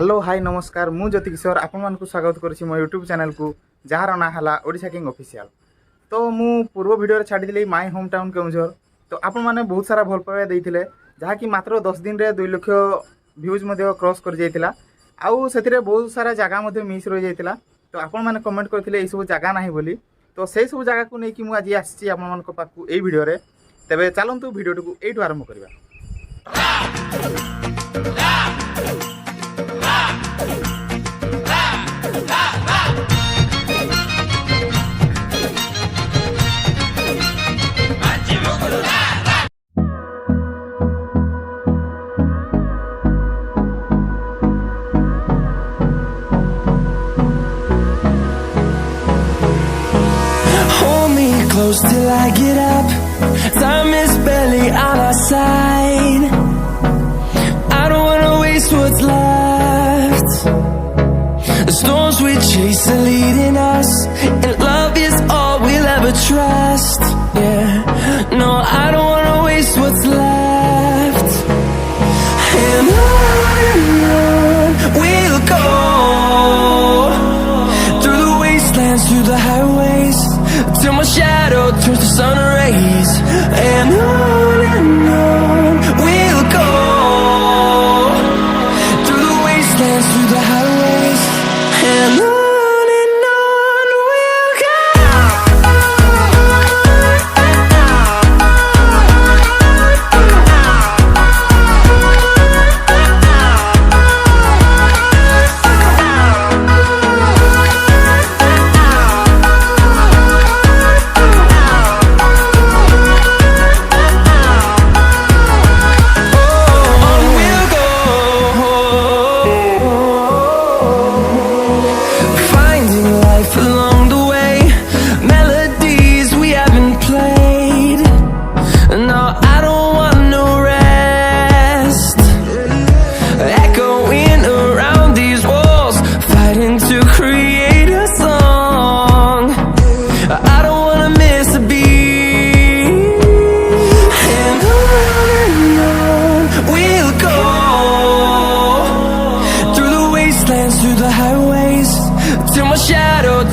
Hello hi नमस्कार मु ज्योति किशोर आपण मानकु स्वागत करछि मो यूट्यूब चैनल को जार ना हला ओडिशा किंग ऑफिशियल। तो मु पूर्व वीडियो रे छाडी दिले माय होम टाउन केउंझर। तो आपण माने बहुत सारा भल पावे देइथिले जहा कि मात्र 10 दिन रे 2 लाख व्यूज मध्ये क्रॉस कर जाइतिला। आउ सेतिरे बहुत सारा जगह मध्ये मिस रहि जाइतिला। तो आपण माने कमेंट करथिले ए सब जगह नाही बोली। तो सेई सब जगह को नै कि मु आज आछि आपण मानको पाकु ए वीडियो रे। तबे चलंतु वीडियो को एटु आरंभ करबा। Close till I get up. Time is barely on our side. I don't wanna waste what's left. The storms we chase are leading us, and love is all we'll ever trust. Yeah, no, I don't wanna waste what's left. And on we'll go, through the wastelands, through the highways, till my shadow turns to sun rays. And on we'll go, through the wastelands, through the highways. And on we'll go.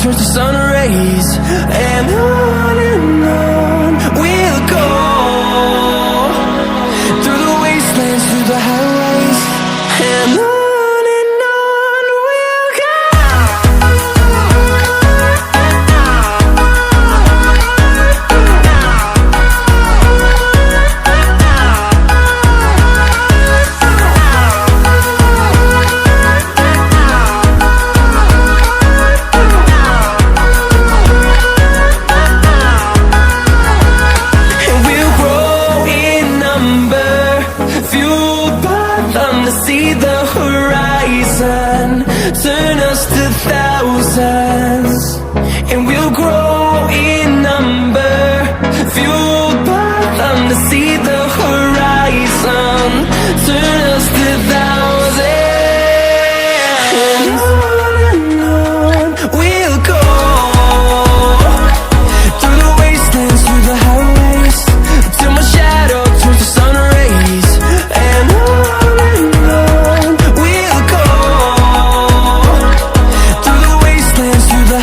Turns to sun rays. And on we'll go, through the wastelands, through the highways. And on we'll go. See the horizon, turn us to thousands, and we'll grow in number, fueled by them. To see the horizon, turn us to thousands, and on we'll go, through the wastelands, through the highways, till my shadow turns to sun rays. And we'll go, through the wastelands, through the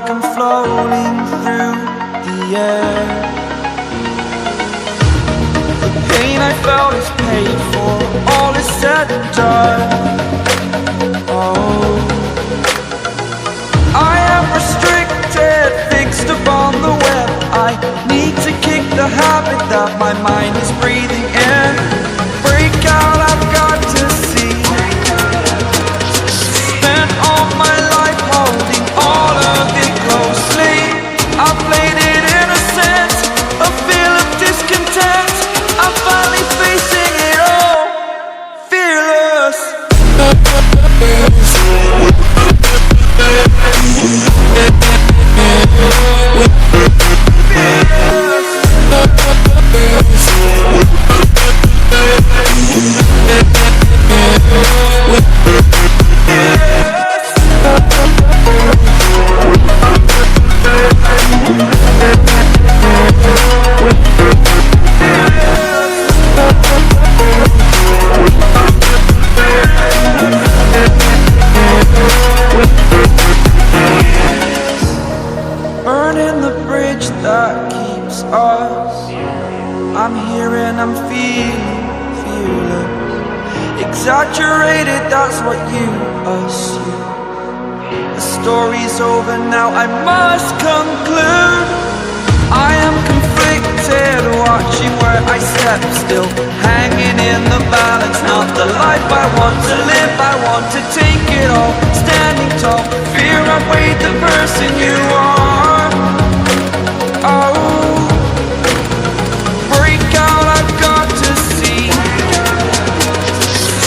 like I'm floating through the air. The pain I felt is paid for, all is said and done. Oh, I am restricted, fixed upon the web. I need to kick the habit that my mind is breathing in. Break out, I've got to see. Spent all my life holding all of it closely. I played it innocent, a feel of discontent. I'm finally facing it all, fearless. Burning the bridge that keeps us. I'm here and I'm feeling fearless. Exaggerated, that's what you assume. The story's over now, I must conclude. I am conflicted, watching where I step still, hanging in the balance. Not the life I want to live, I want to take it all. Standing tall, fear outweighed the person you are. Oh, break out, I've got to see.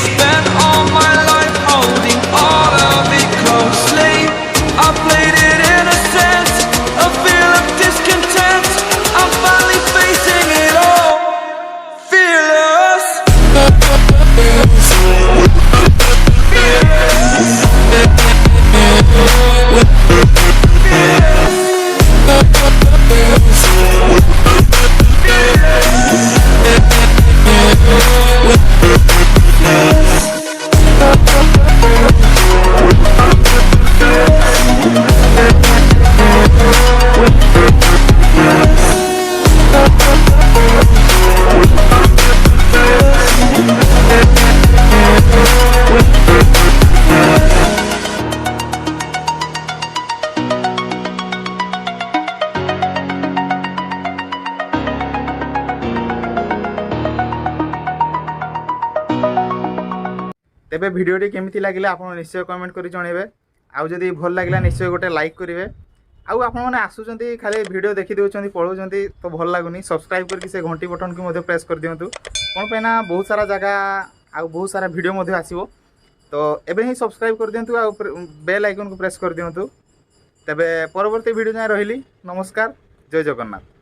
Spent all my life holding all of it closely. I played it innocent, a feel of discontent. I'm finally facing it all, fearless. तेबे भिडियोटी केमिति लागिले आपण निश्चय comment करी जणेबे। आउ जदि भल लागिला निश्चय गोटे लाइक करेंगे। आउ आपण माने आसुचंती खाली वीडियो देखि देउचंती पळौचंती तो भल लागुनी सब्सक्राइब करके से घंटी बटन को मध्ये प्रेस कर दियंतु कोन पे ना बहुत सारा जगह आउ बहुत सारा वीडियो मध्ये आसीबो। तो एबे ही सब्सक्राइब कर दियंतु आउ बेल आइकन को प्रेस कर दियंतु। तबे परवर्ती वीडियो जाय रहिली। नमस्कार, जय जगन्नाथ।